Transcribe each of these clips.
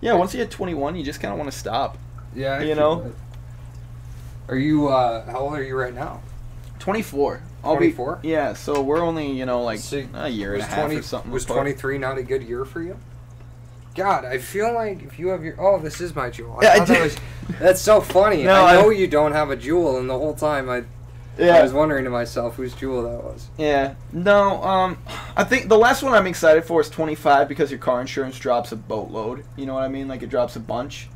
Yeah, once you hit 21, you just kind of want to stop. Yeah, you know. Are you? How old are you right now? 24. 24. Yeah, so we're only like So a year and a half or something. Was apart. 23 not a good year for you? God, I feel like if you have your this is my jewel. Yeah, That's so funny. No, I know you don't have a jewel, and the whole time I was wondering to myself whose jewel that was. Yeah. No, I think the last one I'm excited for is 25 because your car insurance drops a boatload. You know what I mean? Like, it drops a bunch.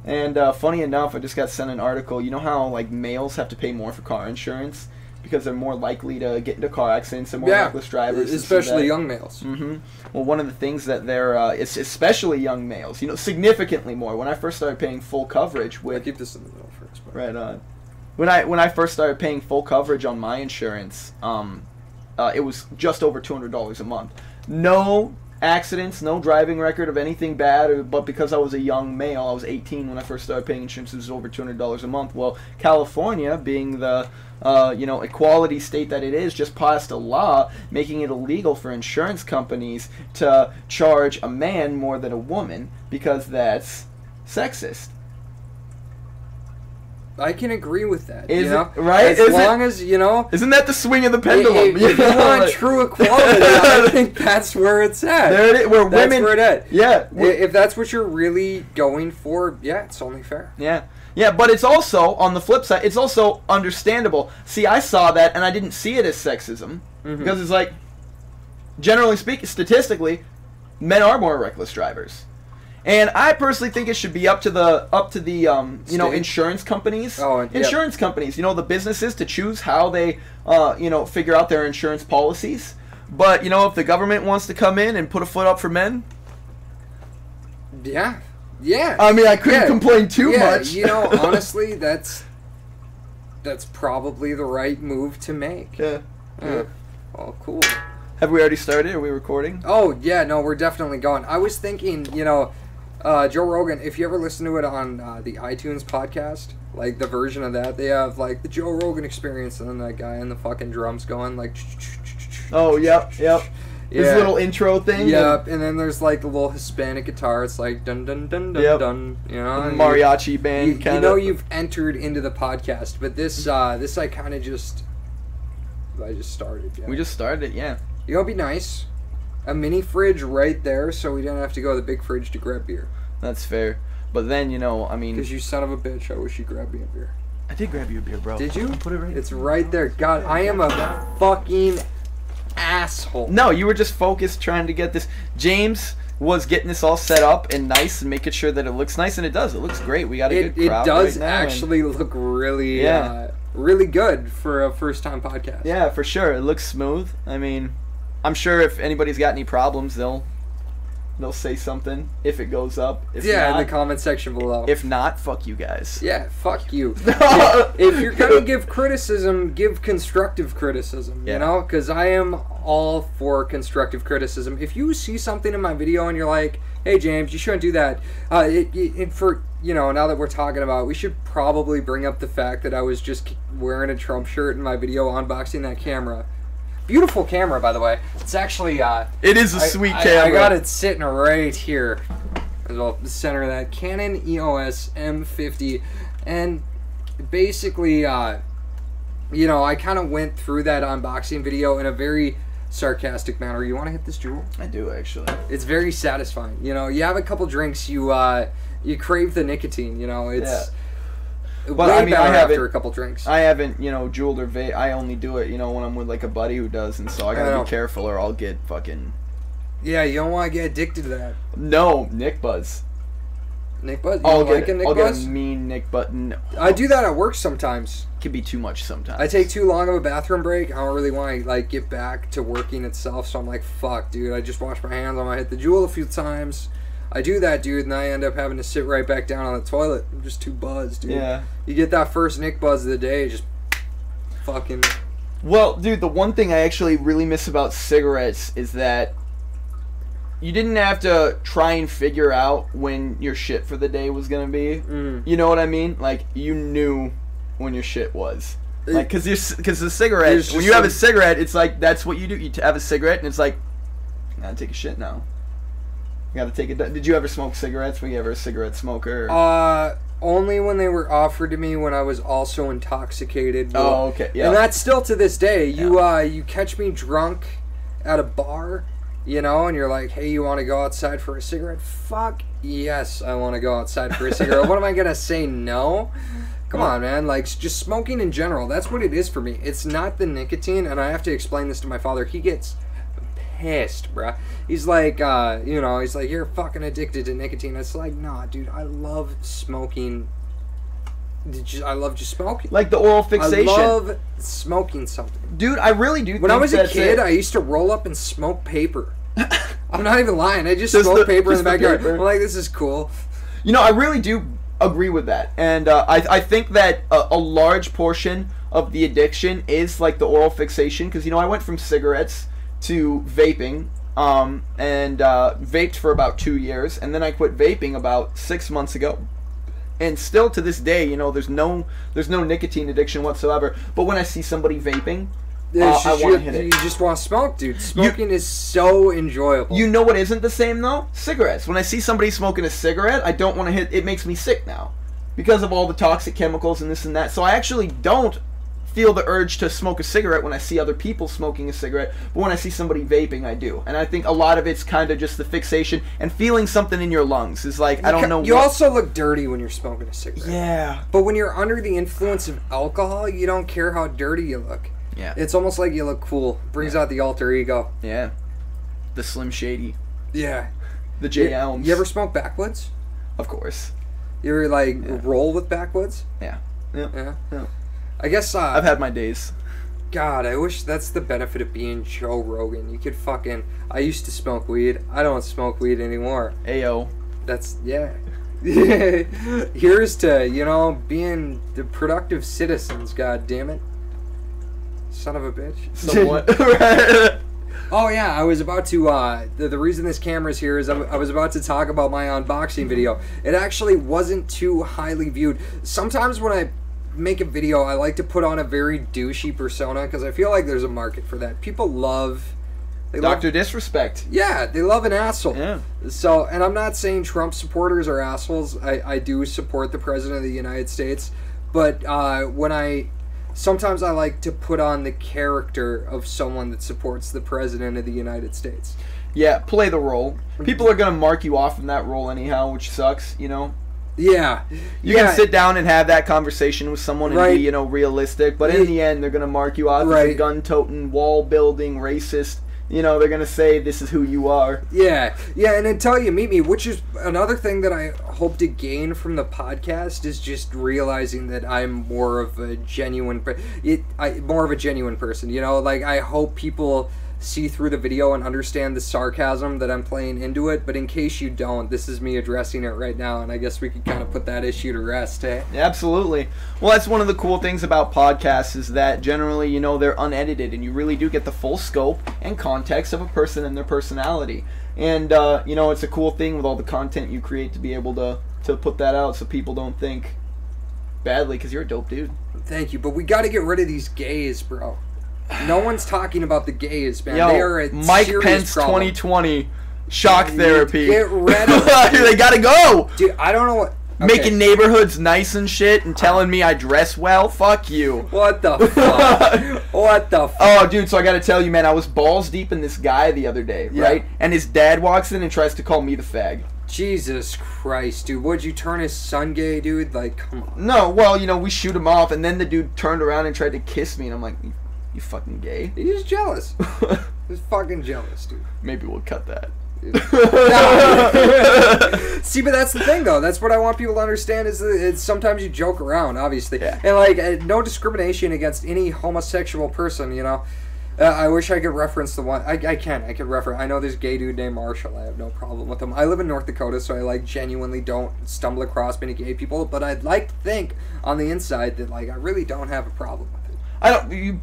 And funny enough, I just got sent an article. You know how, like, males have to pay more for car insurance because they're more likely to get into car accidents, they're more reckless drivers. Especially young males. Mm-hmm. Well, one of the things that they're, it's especially young males, significantly more. When I first started paying full coverage with... I'll keep this in the middle first. But. Right on. When I first started paying full coverage on my insurance, it was just over $200 a month. No accidents, no driving record of anything bad, but because I was a young male, I was 18 when I first started paying insurance, it was over $200 a month. Well, California, being the equality state that it is, just passed a law making it illegal for insurance companies to charge a man more than a woman because that's sexist. I can agree with that. Is it right? As long as isn't that the swing of the pendulum? If you want true equality, I think that's where it's at. There it is. Where that's women, where it's at. Yeah. If that's what you're really going for, yeah, it's only fair. Yeah. Yeah, but it's also, on the flip side, it's also understandable. See, I saw that, and I didn't see it as sexism. Because it's like, generally speaking, statistically, men are more reckless drivers. And I personally think it should be up to the insurance companies. Insurance companies, the businesses to choose how they figure out their insurance policies. But if the government wants to come in and put a foot up for men, yeah. I mean, I couldn't complain too much. Honestly, that's probably the right move to make. Yeah. Oh, cool. Have we already started? Are we recording? Oh, yeah, no, we're definitely going. I was thinking, Joe Rogan, if you ever listen to it on the iTunes podcast, like the version of that, they have like the Joe Rogan experience, and then that guy and the fucking drums going like. Oh, yep. This little intro thing. Yep, and then there's like the little Hispanic guitar. It's like dun dun dun dun dun. Mariachi band. You've entered into the podcast, but this I kind of just. I just started. Yeah. We just started, yeah. It'd be nice. A mini fridge right there, so we don't have to go to the big fridge to grab beer. That's fair. But then, I mean... Because you son of a bitch, I wish you grabbed me a beer. I did grab you a beer, bro. Did you? Put it right. It's right there. God, I am a fucking asshole. No, you were just focused trying to get this... James was getting this all set up and nice and making sure that it looks nice, and it does. It looks great. We got a good crowd. It does right now, actually look really... really good for a first-time podcast. Yeah, for sure. It looks smooth. I mean, I'm sure if anybody's got any problems, they'll say something if it goes up. If not, in the comment section below. If not, fuck you guys. Yeah, fuck you. If you're going to give criticism, give constructive criticism, because I am all for constructive criticism. If you see something in my video and you're like, hey, James, you shouldn't do that, now that we're talking about it, we should probably bring up the fact that I was just wearing a Trump shirt in my video unboxing that camera. Beautiful camera, by the way. It's actually... it is a sweet camera. I got it sitting right here. As well, the center of that. Canon EOS M50. And basically, I kind of went through that unboxing video in a very sarcastic manner. You want to hit this, Jewel? I do, actually. It's very satisfying. You have a couple drinks, you crave the nicotine, it's... Well, I mean, I haven't, after a couple drinks. I haven't, jeweled or vape. I only do it, when I'm with like a buddy who does, and so I gotta be careful or I'll get fucking... Yeah, you don't want to get addicted to that. No, Nick Buzz. Nick Buzz? I'll get a mean Nick Buzz. No. I do that at work sometimes. It can be too much sometimes. I take too long of a bathroom break. I don't really want to get back to working itself, so I'm like, fuck, dude. I just washed my hands. I'm gonna hit the Jewel a few times. I do that, dude, and I end up having to sit right back down on the toilet. I'm just too buzzed, dude. Yeah. You get that first Nick Buzz of the day, just fucking... Well, dude, the one thing I actually really miss about cigarettes is that you didn't have to try and figure out when your shit for the day was going to be. You know what I mean? Like, you knew when your shit was. Like, because the cigarette, when you have a cigarette, it's like, that's what you do. You have a cigarette, and it's like, I gotta take a shit now. Gotta take it down. Did you ever smoke cigarettes? Were you ever a cigarette smoker? Or? Only when they were offered to me when I was also intoxicated. Oh, okay. Yeah. And that's still to this day. You catch me drunk at a bar, you know, and you're like, hey, you want to go outside for a cigarette? Fuck yes, I want to go outside for a cigarette. What am I going to say no? Come on, man. Like, just smoking in general, that's what it is for me. It's not the nicotine, and I have to explain this to my father. He gets pissed, bruh. He's like, he's like, you're fucking addicted to nicotine. It's like, nah, dude, I love smoking. I love just smoking. Like the oral fixation. I love smoking something. Dude, I really do. When I was a kid, I used to roll up and smoke paper. I'm not even lying. I just smoked paper in the backyard. I'm like, this is cool. You know, I really do agree with that. And I think that a large portion of the addiction is like the oral fixation. Because, you know, I went from cigarettes to vaping, and vaped for about 2 years, and then I quit vaping about 6 months ago. And still to this day, you know, there's no nicotine addiction whatsoever. But when I see somebody vaping, I want to hit it. You just want to smoke, dude. Smoking is so enjoyable. You know what isn't the same though? Cigarettes. When I see somebody smoking a cigarette, I don't want to hit. It makes me sick now because of all the toxic chemicals and this and that. So I actually don't feel the urge to smoke a cigarette when I see other people smoking a cigarette, but when I see somebody vaping, I do. And I think a lot of it's kind of just the fixation and feeling something in your lungs. Is like, I don't know. You also look dirty when you're smoking a cigarette. Yeah. But when you're under the influence of alcohol, you don't care how dirty you look. Yeah. It's almost like you look cool. Brings out the alter ego. Yeah. The Slim Shady. Yeah. The J. Elms. You ever smoke backwoods? Of course. You ever roll with backwoods? Yeah. Yeah. I guess I've had my days. God, I wish that's the benefit of being Joe Rogan. You could fucking... I used to smoke weed. I don't smoke weed anymore. Ayo. That's... Yeah. Here's to, you know, being the productive citizens, god damn it. Son of a bitch. Somewhat. Oh yeah, I was about to, the reason this camera's here is I was about to talk about my unboxing video. It actually wasn't too highly viewed. Sometimes when I make a video, I like to put on a very douchey persona because I feel like there's a market for that. People love... Dr. Disrespect. Yeah, they love an asshole. Yeah. So, and I'm not saying Trump supporters are assholes. I do support the President of the United States. But sometimes I like to put on the character of someone that supports the President of the United States. Yeah, play the role. People are going to mark you off from that role anyhow, which sucks, you know? Yeah. You can sit down and have that conversation with someone and be, you know, realistic, but in the end, they're going to mark you off as a gun-toting, wall-building, racist. You know, they're going to say, this is who you are. Yeah. Yeah, and until you meet me, which is another thing that I hope to gain from the podcast, is just realizing that I'm more of a genuine person, you know? Like, I hope people see through the video and understand the sarcasm that I'm playing into it, but in case you don't, this is me addressing it right now, and I guess we could kind of put that issue to rest, eh? Yeah, absolutely. Well, that's one of the cool things about podcasts is that generally, you know, they're unedited, and you really do get the full scope and context of a person and their personality. And, you know, it's a cool thing with all the content you create to be able to put that out so people don't think badly, because you're a dope dude. Thank you, but we got to get rid of these gays, bro. No one's talking about the gays, man. Yo, they are a Mike serious Pence problem. 2020 shock therapy. Get rid of it. They gotta go. Dude, I don't know what. Okay. Making neighborhoods nice and shit and telling me I dress well. Fuck you. What the fuck? What the fuck? Oh, dude, so I gotta tell you, man, I was balls deep in this guy the other day, right? And his dad walks in and tries to call me the fag. Jesus Christ, dude. Would you turn his son gay, dude? Like, come on. No, well, you know, we shoot him off, and then the dude turned around and tried to kiss me, and I'm like, you fucking gay. He's jealous. He's fucking jealous, dude. Maybe we'll cut that. See, but that's the thing, though. That's what I want people to understand is that it's sometimes you joke around, obviously. Yeah. And, like, no discrimination against any homosexual person, you know. I wish I could reference the one. I could reference. I know there's a gay dude named Marshall. I have no problem with him. I live in North Dakota, so I, like, genuinely don't stumble across many gay people. But I'd like to think on the inside that, like, I really don't have a problem with it. You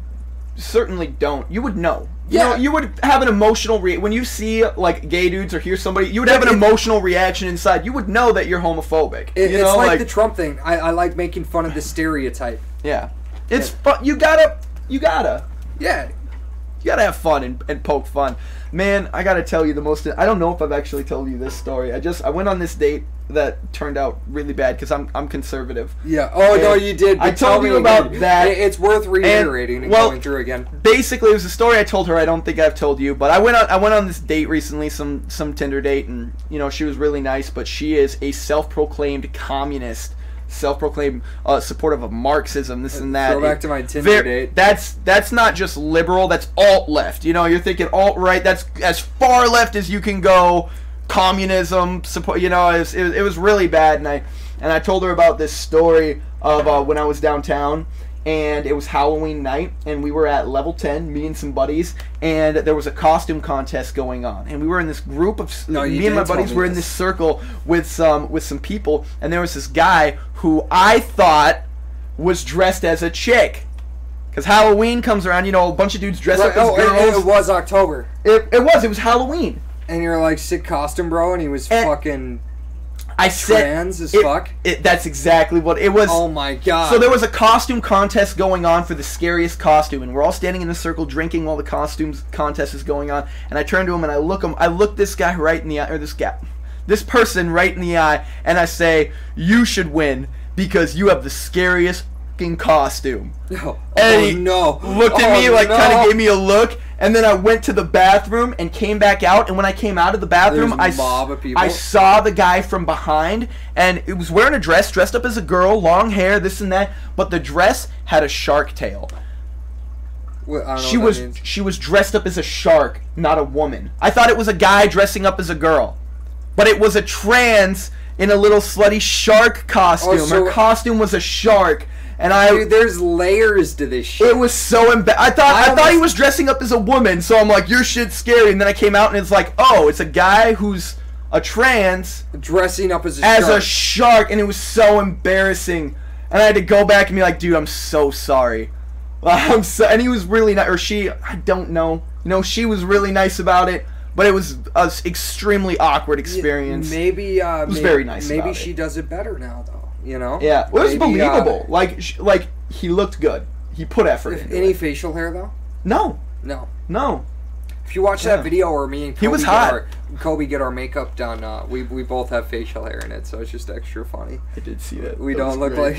certainly don't. You would know. Yeah. You would have an emotional when you see like gay dudes or hear somebody, you would have an emotional reaction inside. You would know that you're homophobic. It's know, like the Trump thing. I like making fun of the stereotype. Yeah. It's fun. You gotta. Yeah. You gotta have fun and poke fun. Man, I gotta tell you the most. I don't know if I've actually told you this story. I went on this date that turned out really bad because I'm conservative. Yeah. Oh no, you did. I told you about that. It's worth reiterating and going through again. Basically, it was a story I told her. I don't think I've told you, but I went on this date recently, some Tinder date, and she was really nice, but she is a self-proclaimed communist. Self-proclaimed supportive of Marxism, this and that. Go back to my Tinder date. That's not just liberal. That's alt-left. You're thinking alt-right. That's as far left as you can go. Communism support. It was really bad. And I told her about this story of when I was downtown, and it was Halloween night, and we were at level 10, me and some buddies, and there was a costume contest going on, and we were in this group of me and my buddies were in this circle with some people, and there was this guy who I thought was dressed as a chick, because Halloween comes around, a bunch of dudes dressed up as girls. It was October. It was Halloween, and you're like, sick costume, bro, and he was fucking. I said trans as fuck. That's exactly what it was. Oh my god! So there was a costume contest going on for the scariest costume, and we're all standing in a circle drinking while the costumes contest is going on. And I turn to him and I look this guy right in the eye, or this person right in the eye, and I say, "You should win because you have the scariest fucking costume." And he looked at me kind of gave me a look. And then I went to the bathroom and came back out. And when I came out of the bathroom, I saw the guy from behind. And it was wearing a dress, dressed up as a girl, long hair, this and that. But the dress had a shark tail. She was dressed up as a shark, not a woman. I thought it was a guy dressing up as a girl. But it was a trans in a little slutty shark costume. Her costume was a shark. And dude, there's layers to this shit. It was so I thought he was dressing up as a woman, so I'm like, your shit's scary. And then I came out and it's like, oh, it's a guy who's a trans dressing up as a shark, and it was so embarrassing. And I had to go back and be like, dude, I'm so sorry. And he was really nice, or she, I don't know. She was really nice about it. But it was an extremely awkward experience. Maybe it was very nice. Maybe she does it better now, though. Yeah, well, it was believable. Like he looked good. He put effort into any facial hair though? No. If you watch that video where me and Kobe he was hot. Get our makeup done, we both have facial hair in it, so it's just extra funny. I did see that. We don't look like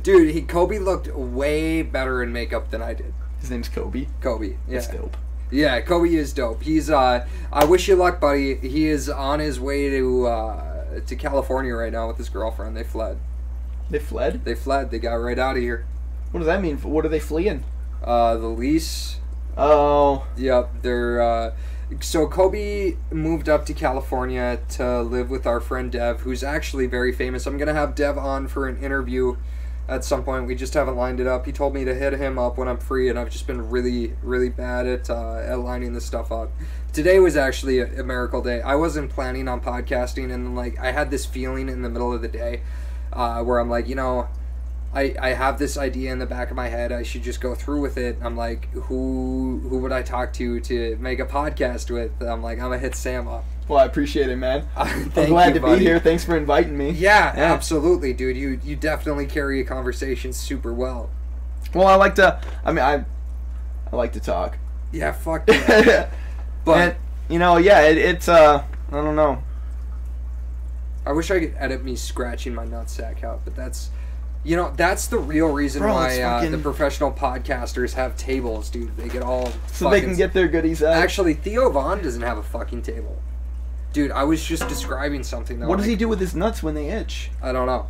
dude. Kobe looked way better in makeup than I did. His name's Kobe. Kobe. Yeah. That's dope. Yeah, Kobe is dope. He's I wish you luck, buddy. He is on his way to California right now with his girlfriend. They fled. They fled? They fled. They got right out of here. What does that mean? What are they fleeing? The lease. Oh. Yep. They're so Kobe moved up to California to live with our friend Dev, who's actually very famous. I'm gonna have Dev on for an interview at some point. We just haven't lined it up. He told me to hit him up when I'm free, and I've just been really, really bad at lining this stuff up. Today was actually a miracle day. I wasn't planning on podcasting, and I had this feeling in the middle of the day where I'm like, I have this idea in the back of my head. I should just go through with it. I'm like, who would I talk to make a podcast with? I'm like, I'm gonna hit Sam up. Well, I appreciate it, man. I'm glad to be here. Thanks for inviting me. Yeah, absolutely, dude. You definitely carry a conversation super well. Well, I like to talk. Yeah, fuck yeah. But it's I don't know. I wish I could edit me scratching my nutsack out, but that's the real reason why the professional podcasters have tables, dude. They get all so they can get their goodies out. Actually, Theo Vaughn doesn't have a fucking table. Dude, I was just describing something though. What does he do with his nuts when they itch? I don't know,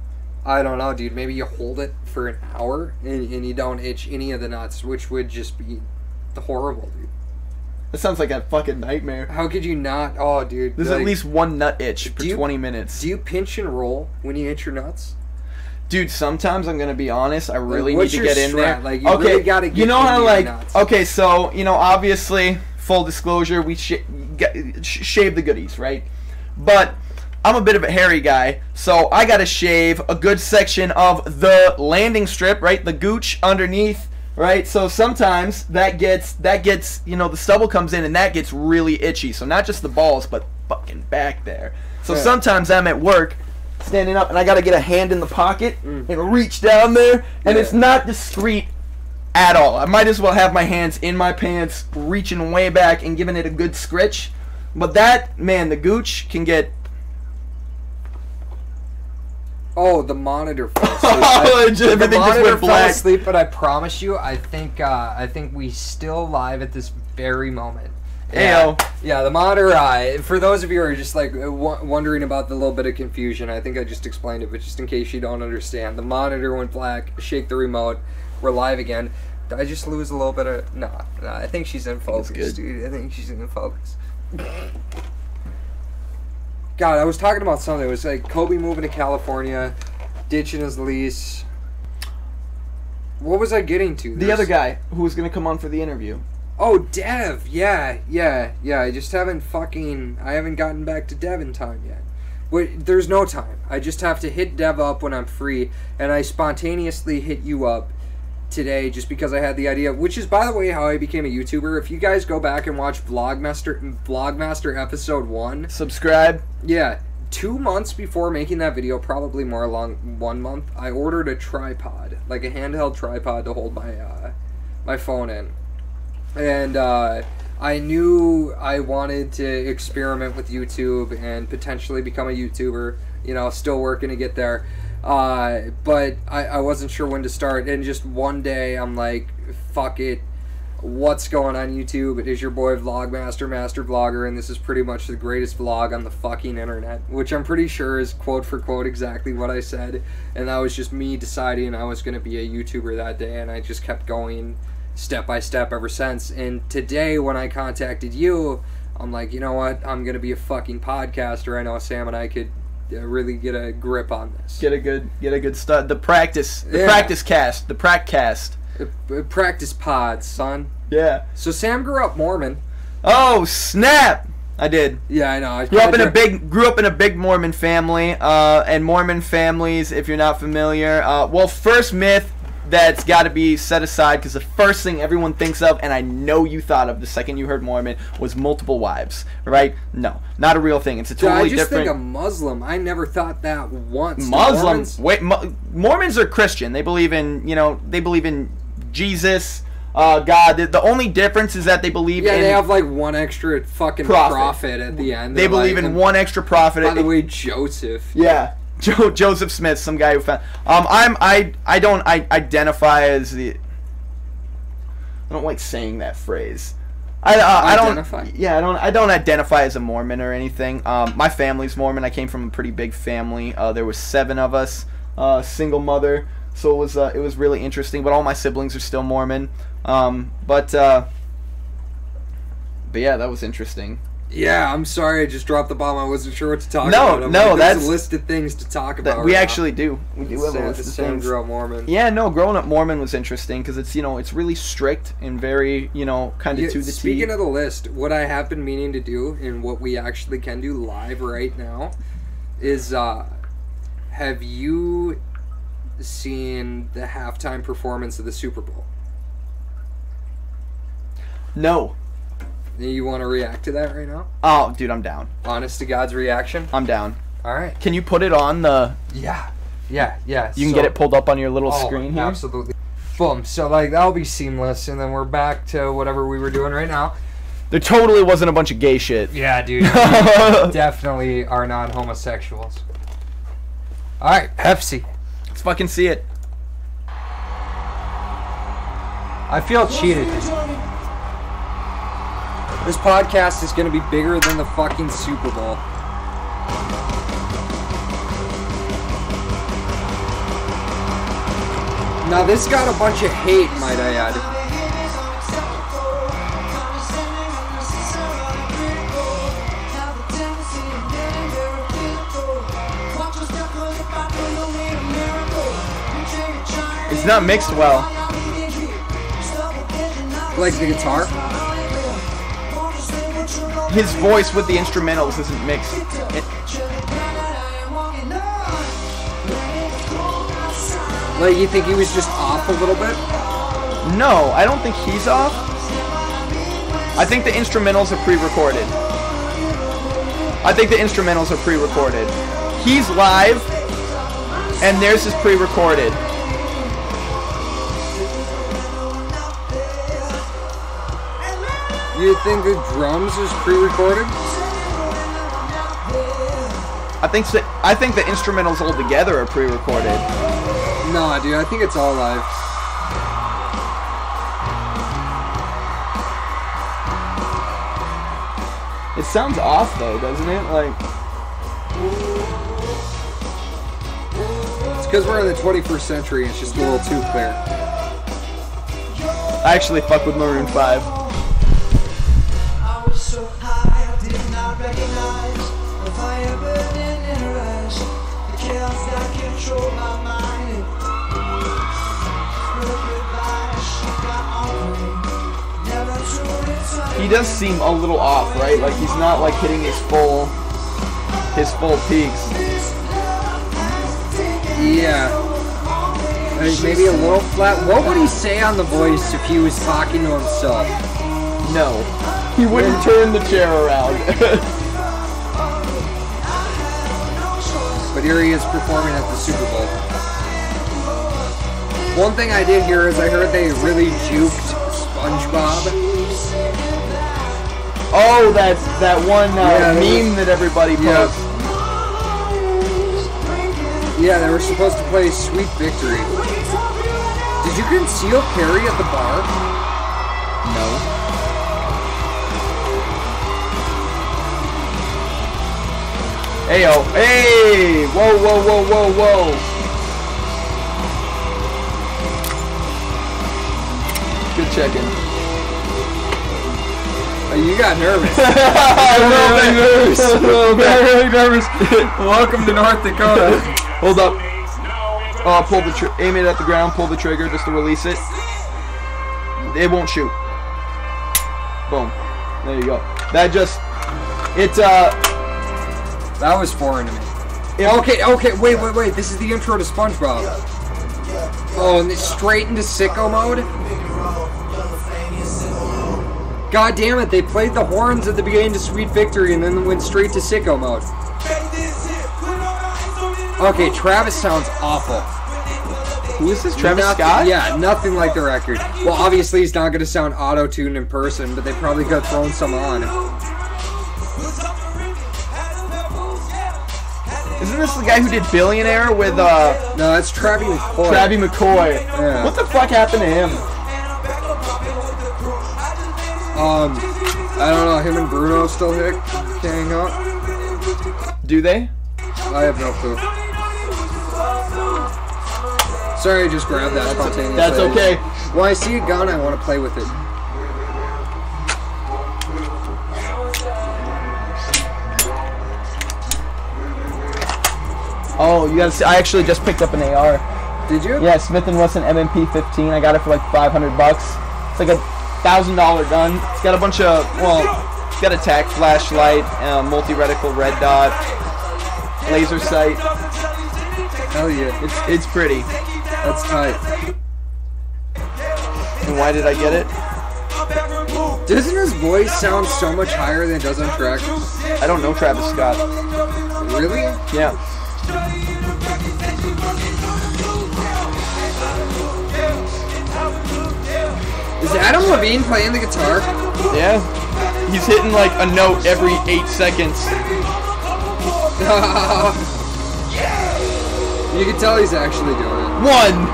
dude. Maybe you hold it for an hour and you don't itch any of the nuts, which would just be horrible, dude. That sounds like a fucking nightmare. How could you not? Oh, dude. There's at least one nut itch for 20 minutes. Do you pinch and roll when you itch your nuts? Dude, sometimes I'm gonna be honest. I really need to get in there. You really gotta get nuts. Okay, so obviously, full disclosure, we shave the goodies, right? But I'm a bit of a hairy guy, so I gotta shave a good section of the landing strip, right? The gooch underneath, right? So sometimes that gets the stubble comes in and that gets really itchy. So not just the balls, but fucking back there. So sometimes I'm at work, standing up, and I gotta get a hand in the pocket and reach down there, and it's not discreet at all. I might as well have my hands in my pants, reaching way back and giving it a good scritch. But that, man, the gooch can get... Oh, the monitor fell asleep. The monitor fell asleep, but I promise you, I think we still live at this very moment. Yeah, yeah, the monitor. For those of you who are just like wondering about the little bit of confusion, I think I just explained it, but just in case you don't understand, the monitor went black. Shake the remote. We're live again. Did I just lose a little bit of? No, I think she's in focus, dude. I think she's in focus. God, I was talking about something. It was like Kobe moving to California, ditching his lease. What was I getting to? The other guy who was going to come on for the interview. Oh, Dev. Yeah. I just haven't I haven't gotten back to Dev in time yet. Wait, there's no time. I just have to hit Dev up when I'm free, and I spontaneously hit you up today just because I had the idea, which is, by the way, how I became a YouTuber. If you guys go back and watch Vlogmaster episode 1, subscribe. Yeah, 2 months before making that video, probably more along 1 month, I ordered a tripod, like a handheld tripod to hold my phone in, and I knew I wanted to experiment with YouTube and potentially become a YouTuber. You know, still working to get there. But I wasn't sure when to start, and just one day I'm like, fuck it, what's going on YouTube? It is your boy Vlogmaster, Master Vlogger, and this is pretty much the greatest vlog on the fucking internet, which I'm pretty sure is quote for quote exactly what I said, and that was just me deciding I was going to be a YouTuber that day, and I just kept going step by step ever since. And today when I contacted you, I'm like, you know what, I'm going to be a fucking podcaster. I know Sam and I could really get a grip on this. Get a good start. The practice cast. Practice pods, son. Yeah. So Sam grew up Mormon. Oh, snap! I did. Yeah, I know. I grew up in a big Mormon family. And Mormon families, if you're not familiar, well, first myth that's got to be set aside, because the first thing everyone thinks of, and I know you thought of the second you heard Mormon, was multiple wives, right? No, not a real thing. It's a totally different... I just think a Muslim. I never thought that once. Muslims? Wait, Mormons are Christian. They believe in Jesus, God. The only difference is that they believe in... Yeah, they have like one extra fucking prophet at the end. They believe in one extra prophet. By the way, Joseph. Yeah. Joseph Smith, some guy who found. I don't identify as the. I don't like saying that phrase. I don't identify as a Mormon or anything. My family's Mormon. I came from a pretty big family. There was 7 of us. Single mother, so it was really interesting. But all my siblings are still Mormon. But yeah, that was interesting. Yeah, I'm sorry I just dropped the bomb. I wasn't sure what to talk about. There's a list of things to talk about. We actually do. We do have a list of things. Grew up Mormon. Yeah, no, growing up Mormon was interesting because it's, it's really strict and very, kind of to the T. Speaking of the list, what I have been meaning to do and what we actually can do live right now is, have you seen the halftime performance of the Super Bowl? No. You want to react to that right now? Oh, dude, I'm down. Honest to God's reaction? I'm down. All right. Can you put it on the... Yeah. You can get it pulled up on your little screen here? Absolutely. Boom. So, that'll be seamless, and then we're back to whatever we were doing right now. There totally wasn't a bunch of gay shit. Yeah, dude. We definitely are not homosexuals. All right, Pepsi. Let's fucking see it. I feel cheated. This podcast is going to be bigger than the fucking Super Bowl. Now this got a bunch of hate, might I add. It's not mixed well. Like the guitar? His voice with the instrumentals isn't mixed. Like, you think he was just off a little bit? No, I don't think he's off. I think the instrumentals are pre-recorded. He's live, and theirs is pre-recorded. You think the drums is pre-recorded? I think the instrumentals all together are pre-recorded. Nah, dude, I think it's all live. It sounds off though, doesn't it? Like, it's because we're in the 21st century and it's just a little too clear. I actually fuck with Maroon 5. He does seem a little off, right? Like he's not like hitting his full peaks. Yeah. Maybe a little flat. What would he say on The Voice if he was talking to himself? No. He wouldn't turn the chair around. But here he is performing at the Super Bowl. One thing I did hear is I heard they really juked SpongeBob. Oh, that's that one meme that everybody posts. Yeah, they were supposed to play Sweet Victory. Did you conceal carry at the bar? No. Hey-o. Hey! Whoa, whoa, whoa, whoa, whoa. Good check-in. Oh, you got nervous. I'm really nervous. Welcome to North Dakota. Hold up. Pull the aim it at the ground, pull the trigger just to release it. It won't shoot. Boom. There you go. That just that was foreign to me. Okay, wait. This is the intro to SpongeBob. Oh, and it's straight into sicko mode? God damn it, they played the horns at the beginning to Sweet Victory and then went straight to sicko mode. Okay, Travis sounds awful. Who is this? Travis Scott? Yeah, nothing like the record. Well, obviously he's not going to sound auto-tuned in person, but they probably could have thrown some on. Isn't this the guy who did Billionaire with, No, that's Travie McCoy. Travie McCoy. Yeah. What the fuck happened to him? I don't know, him and Bruno still hang out? Do they? I have no clue. Sorry, I just grabbed that spontaneously. That's okay. When I see a gun, I want to play with it. Oh, you gotta see. I actually just picked up an AR. Did you? Yeah, Smith & Wesson MMP-15. I got it for like $500. It's like a $1,000 gun. It's got a bunch of, it's got a tac flashlight, multi-reticle red dot, laser sight. Hell yeah. It's pretty. That's tight. And why did I get it? Doesn't his voice sound so much higher than it does on track? I don't know Travis Scott. Really? Yeah. Is Adam Levine playing the guitar? Yeah. He's hitting like a note every 8 seconds. You can tell he's actually doing it. One!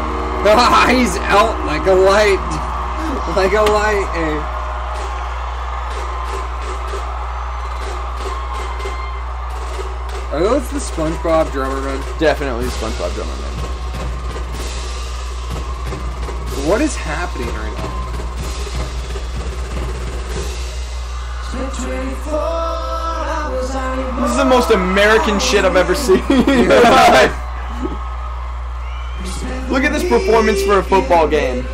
He's out like a light. Like a light, eh? Are those the SpongeBob drummer men? Definitely the SpongeBob drummer man. What is happening right now? This is the most American shit I've ever seen. Look at this performance for a football game.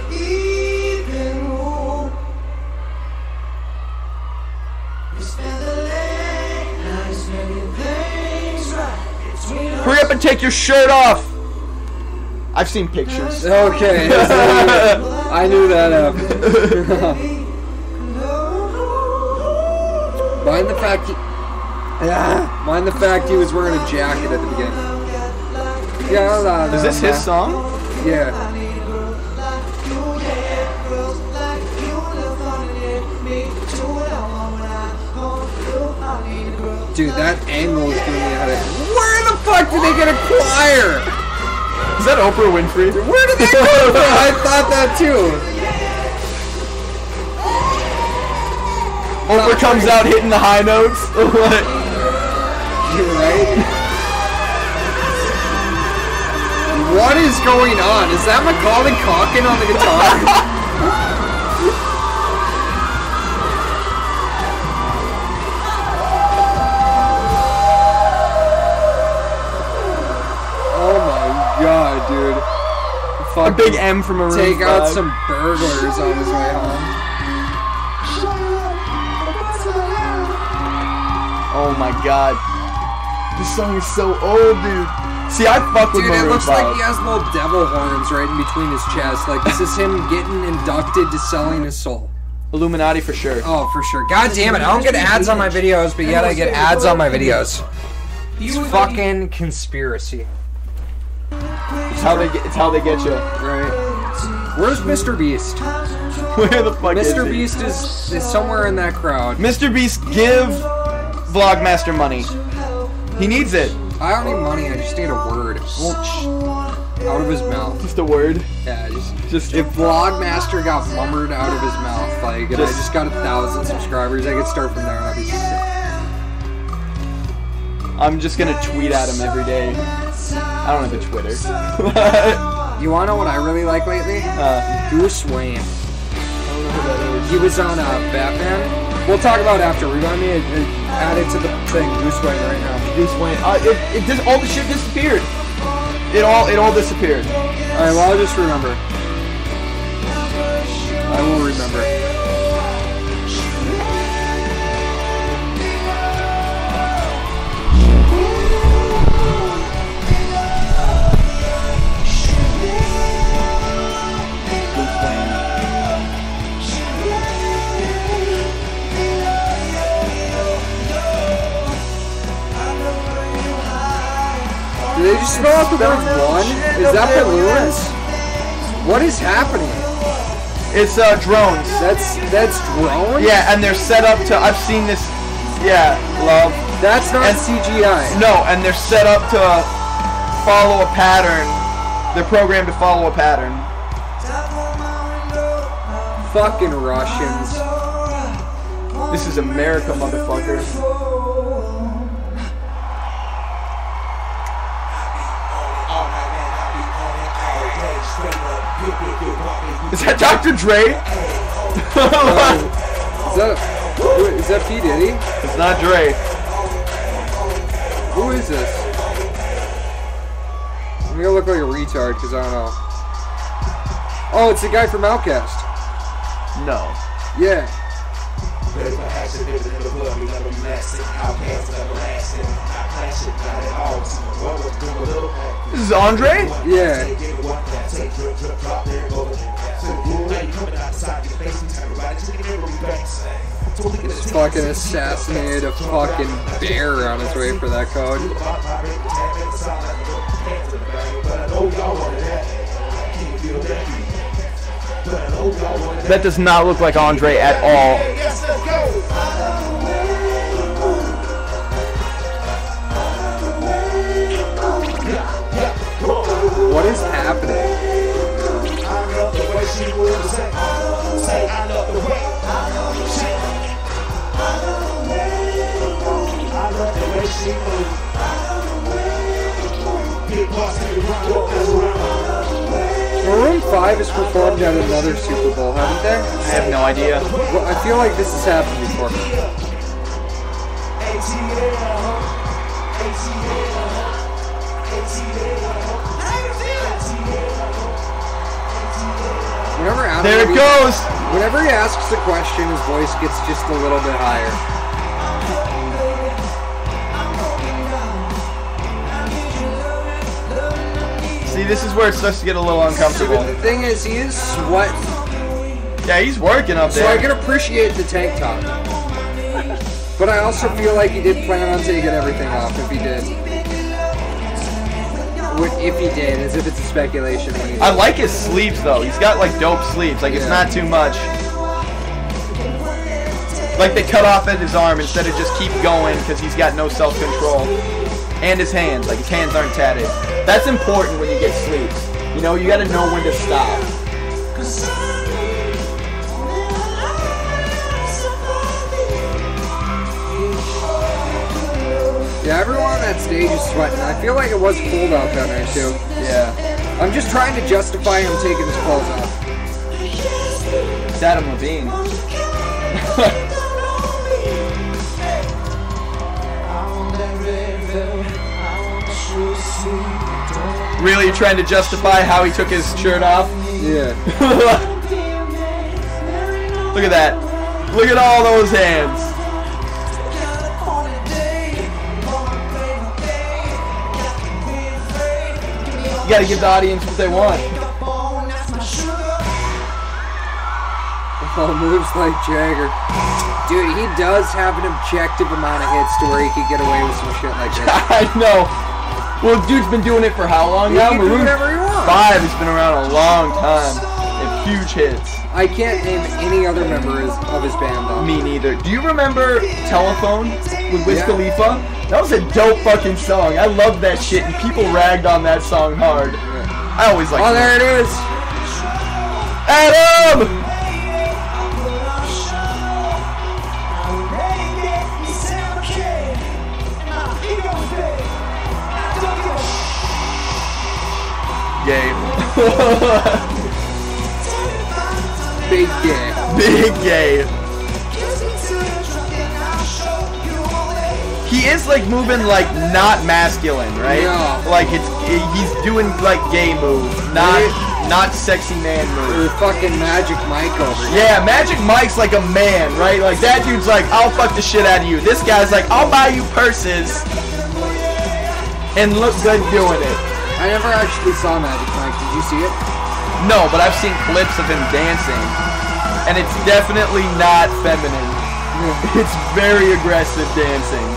Hurry up and take your shirt off! I've seen pictures. Okay. I knew that happened. Mind the fact he was wearing a jacket at the beginning. Yeah, is this his song? Yeah. Dude, that angle is doing me out of it. Where the fuck did they get a choir? Is that Oprah Winfrey? Where did they come from? I thought that too. Oprah comes out hitting the high notes. What? You're right. What is going on? Is that Macaulay Culkin on the guitar? God, dude. A big M from Maroon 5. Take out some burglars on his way home. Oh my god. This song is so old, dude. See, I fuck with Maroon 5. Dude, it looks like he has little devil horns right in between his chest. Like, this is him getting inducted to selling his soul. Illuminati for sure. Oh, for sure. God damn it. I don't get ads on my videos, but yet I get ads on my videos. It's fucking conspiracy. It's how they get you. Right. Where's Mr. Beast? Where the fuck Mr. is he? Beast is somewhere in that crowd. Mr. Beast, give Vlogmaster money. He needs it. I don't need money, I just need a word. Out of his mouth. Just a word? Yeah, just if Vlogmaster got mummered out of his mouth, like, and I just got 1,000 subscribers, I could start from there and I'd be sick. I'm just gonna tweet at him every day. I don't have a Twitter. You wanna know what I really like lately? Goose Wayne. I don't know who that is. He was on Batman. We'll talk about it after. We want me to add it to the thing. Goose Wayne right now. Goose Wayne. It just all the shit disappeared. It all disappeared. Alright, well I'll just remember. I will remember. Did they just spell out the word one? Is that balloons? What is happening? It's drones. That's drones? Yeah, and they're set up to. I've seen this. Yeah, love. That's not CGI. No, and they're set up to follow a pattern. They're programmed to follow a pattern. Fucking Russians. This is America, motherfucker. Is that Dr. Dre? Is that P. Diddy? It's not Dre. Who is this? I'm gonna look like a retard because I don't know. Oh, it's the guy from Outkast. No. Yeah. This is Andre? Yeah. Just fucking assassinated a fucking bear on his way for that code. That does not look like Andre at all. What is happening? Maroon 5 has performed at another Super Bowl, haven't they? I have no idea. Well, I feel like this has happened before. There it goes! Whenever he asks a question, his voice gets just a little bit higher. See, this is where it starts to get a little uncomfortable. See, but the thing is, he is sweating. Yeah, he's working up there. So I can appreciate the tank top. But I also feel like he did plan on taking everything off if he did. If he did, as if it's a speculation. When he I like his sleeves though. He's got like dope sleeves. Like it's not too much. Like they cut off at his arm instead of just keep going because he's got no self-control. And his hands, like his hands aren't tatted. That's important when you get sleep. You know, you gotta know when to stop. Yeah, everyone on that stage is sweating. I feel like it was cold out that night too. Yeah. I'm just trying to justify him taking his clothes off. It's Adam Levine. Really, you're trying to justify how he took his shirt off? Yeah. Look at that. Look at all those hands. You gotta give the audience what they want. Oh, moves like Jagger. Dude, he does have an objective amount of hits to where he could get away with some shit like that. I know. Well, dude's been doing it for how long now? He can do whatever he wants. 5 has been around a long time. They have huge hits. I can't name any other members of his band though. Me neither. Do you remember Telephone with Wiz Khalifa? That was a dope fucking song. I loved that shit, and people ragged on that song hard. I always liked it. Oh, there it is. Adam! Gay. Big gay. Big gay. He is like moving like not masculine, right? Yeah. Like he's doing like gay moves, not sexy man moves. Fucking Magic Mike over here. Yeah, Magic Mike's like a man, right? Like that dude's like, I'll fuck the shit out of you. This guy's like, I'll buy you purses and look good doing it. I never actually saw Magic Mike. Did you see it? No, but I've seen clips of him dancing, and it's definitely not feminine. It's very aggressive dancing.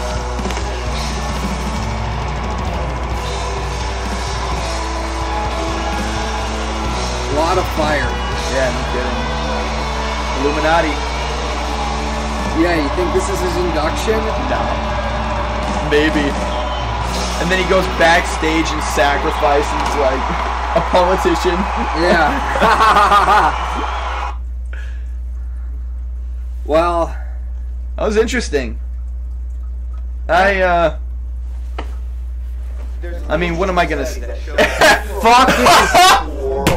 A lot of fire. Yeah, no kidding. Illuminati. Yeah, you think this is his induction? No. Maybe. And then he goes backstage and sacrifices like a politician. Yeah. Well, that was interesting. I mean, what am I gonna say? fuck this.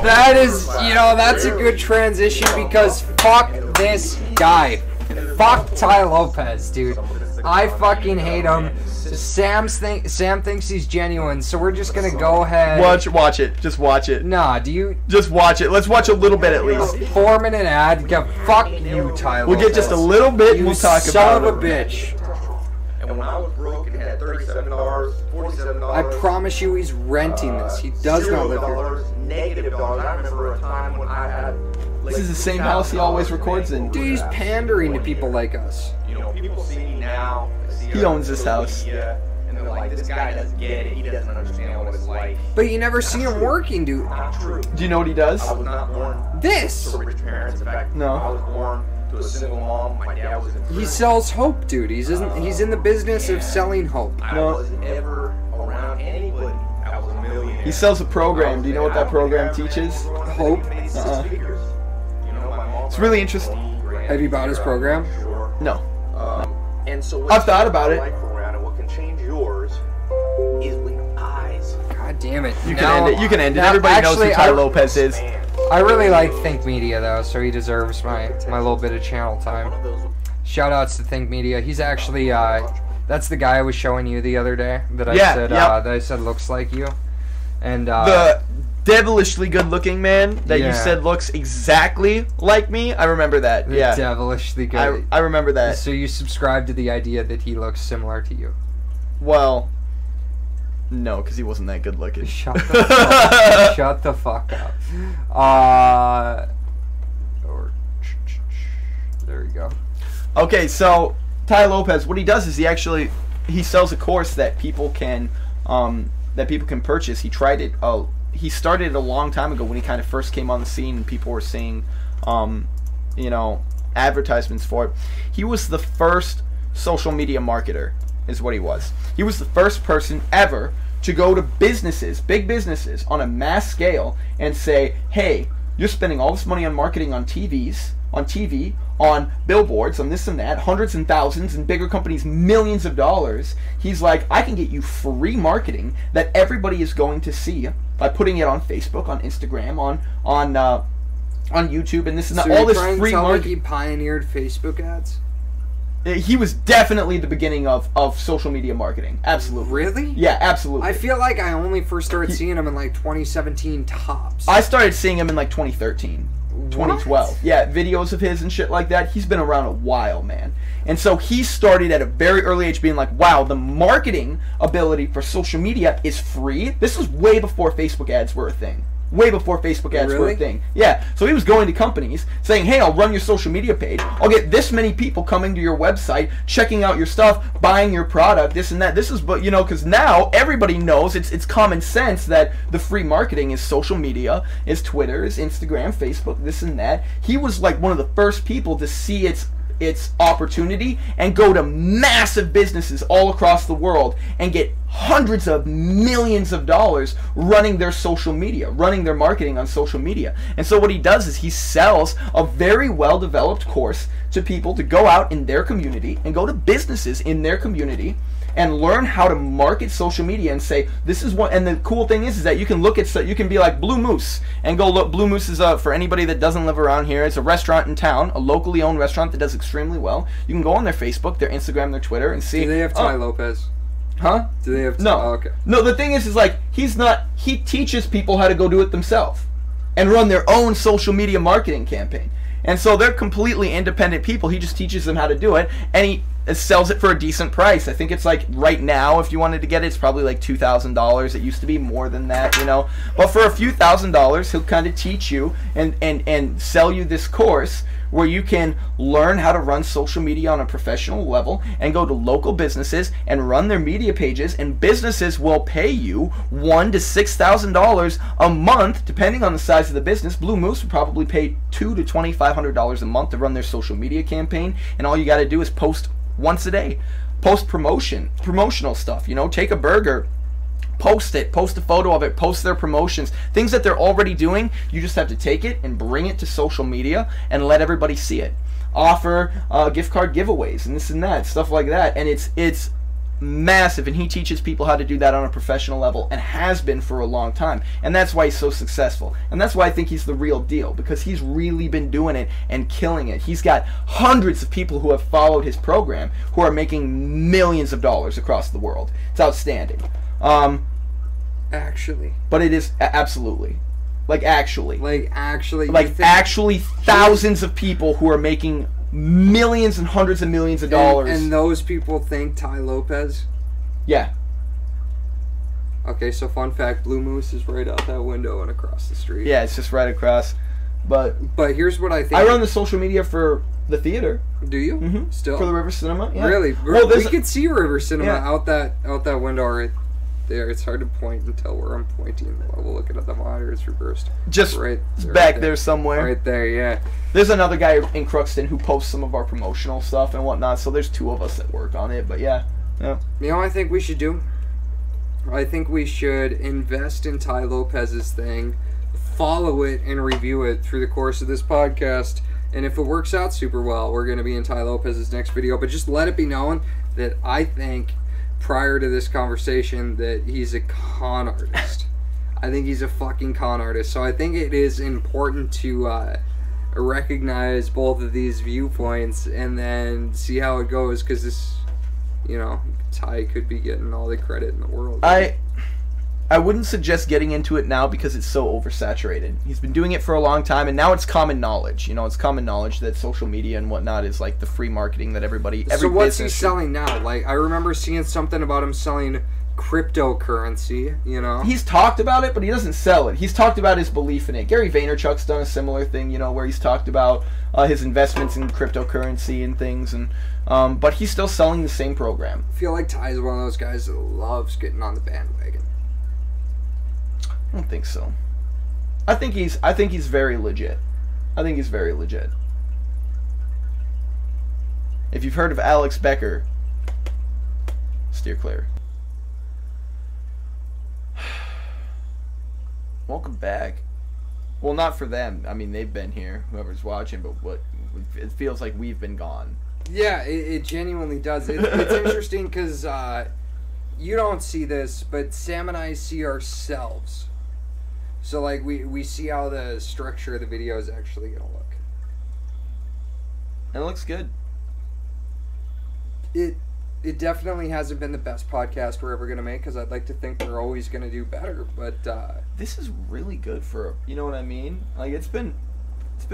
That is, you know, that's a good transition because fuck this guy. Fuck Ty Lopez, dude. I fucking hate him. Sam thinks he's genuine, so we're just gonna go ahead. Watch it. Just watch it. Nah, do you? Just watch it. Let's watch a little bit at least. 4-minute ad. Fuck you, Ty Lopez. We'll get just a little bit and we'll talk about it. Son of a bitch. And when I was broke and had $37, $47. I promise you he's renting this. He does not live here. Negative dollars. I remember a time when I had... This is the same house he always records in. Dude, he's pandering to people like us. You know, people see me now. He owns this house. And they're like, this guy doesn't get it. He doesn't understand what it's like. But you never see him working, dude. Not true. Do you know what he does? I was not born This! to rich parents. In fact, No. I was born to a single mom. My dad was in prison. He sells hope, dude. He's in the business of selling hope. I wasn't ever around anybody. I was a millionaire. He sells a program. Do you know what that program teaches? Hope. It's really interesting. Have you bought his program? No. And so I've thought about it. life around, and what can change yours is when your eyes. God damn it. You can end it. You can end it. Everybody knows who Ty Lopez is. I really like Think Media though, so he deserves my little bit of channel time. Shout outs to Think Media. He's actually that's the guy I was showing you the other day that I said looks like you. And the devilishly good-looking man that you said looks exactly like me. I remember that. Yeah. Devilishly good. I remember that. So you subscribe to the idea that he looks similar to you? Well, no, because he wasn't that good-looking. Shut the fuck up. There we go. Okay, so Ty Lopez, what he does is he sells a course that people can purchase. He tried it. He started it a long time ago when he kind of first came on the scene, and people were saying, you know, advertisements for it. He was the first social media marketer, is what he was. He was the first person ever to go to businesses, big businesses, on a mass scale and say, hey, you're spending all this money on marketing on TV, on billboards, on this and that, hundreds and thousands, and bigger companies, millions of dollars. He's like, I can get you free marketing that everybody is going to see by putting it on Facebook, on Instagram, on YouTube, and this and that. All this free marketing. Like he pioneered Facebook ads? He was definitely the beginning of social media marketing. Absolutely. Really? Yeah, absolutely. I feel like I only first started seeing him in like 2017 tops. I started seeing him in like 2013, 2012. What? Yeah, videos of his and shit like that. He's been around a while, man. And so he started at a very early age being like, wow, the marketing ability for social media is free. This was way before Facebook ads were a thing. Way before Facebook ads were a thing. Yeah. So he was going to companies saying, hey, I'll run your social media page. I'll get this many people coming to your website, checking out your stuff, buying your product, this and that. This is, but you know, because now everybody knows, it's common sense that the free marketing is social media, is Twitter, is Instagram, Facebook, this and that. He was like one of the first people to see its opportunity and go to massive businesses all across the world and get hundreds of millions of dollars running their social media, running their marketing on social media. And so what he does is he sells a very well developed course to people to go out in their community and go to businesses in their community and learn how to market social media and say, this is what, and the cool thing is that you can look at, you can be like Blue Moose and go look. Blue Moose is, for anybody that doesn't live around here, it's a restaurant in town, a locally owned restaurant that does extremely well. You can go on their Facebook, their Instagram, their Twitter and see. Do they have Ty Lopez? Huh? Do they have? No. Oh, okay. No, the thing is like, he teaches people how to go do it themselves and run their own social media marketing campaign. And so they're completely independent people. He just teaches them how to do it, and he sells it for a decent price. I think it's like, right now, if you wanted to get it, it's probably like $2,000. It used to be more than that, you know. But for a few $1,000s, he'll kind of teach you and sell you this course where you can learn how to run social media on a professional level and go to local businesses and run their media pages, and businesses will pay you $1,000 to $6,000 a month, depending on the size of the business. Blue Moose would probably pay $200 to $2,500 a month to run their social media campaign, and all you got to do is post once a day. Post promotional stuff, you know, take a burger, post it, post a photo of it, post their promotions, things that they're already doing. You just have to take it and bring it to social media and let everybody see it. Offer gift card giveaways and this and that, stuff like that, and it's massive, and he teaches people how to do that on a professional level and has been for a long time, and that's why he's so successful, and that's why I think he's the real deal, because he's really been doing it and killing it. He's got hundreds of people who have followed his program who are making millions of dollars across the world. It's outstanding. Actually, but it is absolutely, actually thousands of people who are making millions and hundreds of millions of dollars. And those people think Ty Lopez? Yeah. Okay, so fun fact, Blue Moose is right out that window and across the street. Yeah, it's just right across. But here's what I think. I run the social media for the theater. Do you? Mm-hmm. Still? For the River Cinema? Yeah. Really? Well, we could see River Cinema out that window right there. It's hard to point and tell where I'm pointing while we're looking at the monitor. It's reversed. Just right there, back there somewhere. Right there, yeah. There's another guy in Crookston who posts some of our promotional stuff and whatnot, so there's two of us that work on it, but yeah. You know what I think we should do? I think we should invest in Ty Lopez's thing, follow it, and review it through the course of this podcast, and if it works out super well, we're going to be in Ty Lopez's next video, but just let it be known that I think, prior to this conversation, that he's a con artist. I think he's a fucking con artist. So I think it is important to recognize both of these viewpoints and then see how it goes, because this, you know, Ty could be getting all the credit in the world. I wouldn't suggest getting into it now because it's so oversaturated. He's been doing it for a long time, and now it's common knowledge. You know, it's common knowledge that social media and whatnot is like the free marketing that every So what's he selling now? Like, I remember seeing something about him selling cryptocurrency, you know? He's talked about it, but he doesn't sell it. He's talked about his belief in it. Gary Vaynerchuk's done a similar thing, you know, where he's talked about his investments in cryptocurrency and things, and but he's still selling the same program. I feel like Ty's one of those guys that loves getting on the bandwagon. I don't think so. I think he's very legit. If you've heard of Alex Becker, steer clear. Welcome back. Well, not for them. I mean, they've been here, whoever's watching, but it feels like we've been gone. Yeah, it genuinely does. It's interesting because you don't see this, but Sam and I see ourselves. So, like, we see how the structure of the video is actually going to look. And it looks good. It definitely hasn't been the best podcast we're ever going to make, because I'd like to think we're always going to do better, but... this is really good for, you know what I mean? Like, it's been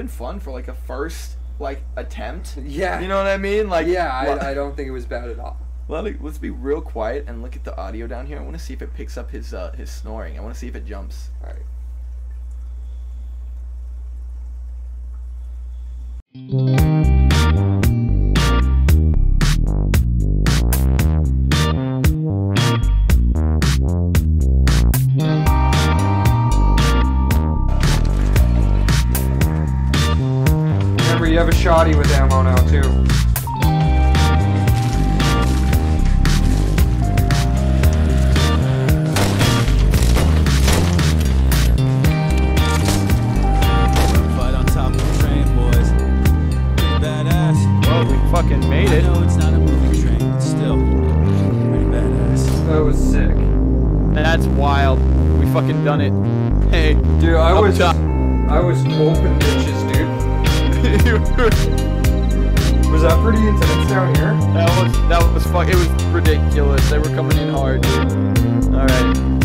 fun for, like, a first, like, attempt. Yeah. You know what I mean? Like, yeah, I don't think it was bad at all. Let's be real quiet and look at the audio down here. I want to see if it picks up his snoring. I want to see if it jumps. All right. Remember, you have a shoddy with ammo now, too. Fucking made it. I know it's not a moving train, but still, pretty badass. That was sick. That's wild. We fucking done it. Hey, dude, I was hoping bitches, dude. Was that pretty intense down here? That was fuck. It was ridiculous. They were coming in hard, dude. All right.